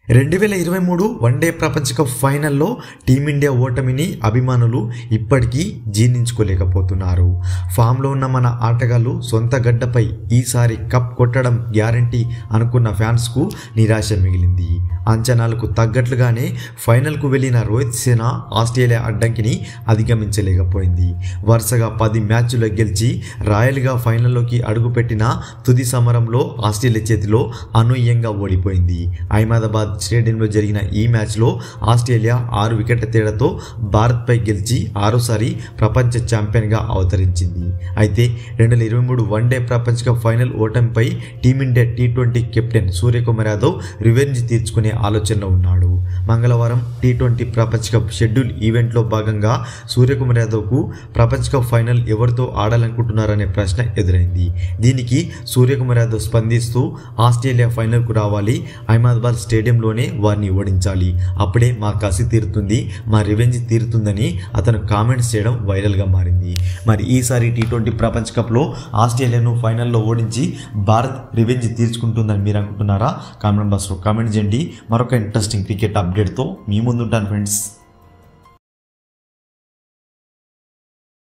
2023 one day ప్రపంచ cup ఫైనల్లో team India ఓటమిని అభిమానులు ఇప్పటికీ జీర్ణించుకోలేకపోతున్నారు. ఫామ్లో ఉన్న మన ఆటగాళ్లు సొంత గడ్డపై ఈసారి కప్ కొట్టడం గ్యారంటీ అనుకున్న ఫ్యాన్స్కు నిరాశ మిగిలింది. అంచనాలకు తగ్గట్లుగానే ఫైనల్కు వెళ్లిన రోహిత్ సేన ఆస్ట్రేలియా అడ్డంకిని అధిగమించలేకపోయింది. వరుసగా 10 మ్యాచ్లు గెలిచి రాయల్గా ఫైనల్లోకి అడుగుపెట్టిన తుది సమరంలో ఆస్ట్రేలియా చేతిలో అనూహ్యంగా ఓడిపోయింది. అహ్మదాబాద్ స్టేడియంలో జరిగిన ఈ మ్యాచ్లో ఆస్ట్రేలియా 6 వికెట్ల తేడాతో భారత్పై గెలిచి 6వ ప్రపంచ ఛాంపియన్గా అవతరించింది. అయితే 2023 వన్డే ప్రపంచ కప్ ఫైనల్ ఓటమిపై team India T20 captain Suryakumar Yadav revenge తీర్చుకునే ఆలోచనలో ఉన్నాడు. మంగళవారం T20 ప్రపంచ కప్ షెడ్యూల్ ఈవెంట్లో భాగంగా సూర్యకుమార్ యాదవ్కు ప్రపంచ కప్ ఫైనల్ ఎవరితో ఆడాలనుకుంటున్నారనే ప్రశ్న ఎదురైంది. దీనికి సూర్యకుమార్ యాదవ్ స్పందిస్తూ ఆస్ట్రేలియా ఫైనల్కు రావాలి, అహ్మదాబాద్ స్టేడియంలోనే వారిని ఓడించాలి, అప్పుడే మా కసి తీరుతుంది, మా రివెంజ్ తీరుతుందని అతను కామెంట్స్ చేయడం వైరల్గా మారింది. మరి ఈసారి T20 ప్రపంచ కప్లో ఆస్ట్రేలియాను ఫైనల్లో ఓడించి భారత్ రివెంజ్ తీర్చుకుంటుందని మీరు అనుకుంటున్నారా? కామెంట్ బాక్స్లో కామెంట్ చేయండి. మరొక ఇంట్రెస్టింగ్ క్రికెట్ అప్డేట్తో మీ ముందుంటాను ఫ్రెండ్స్.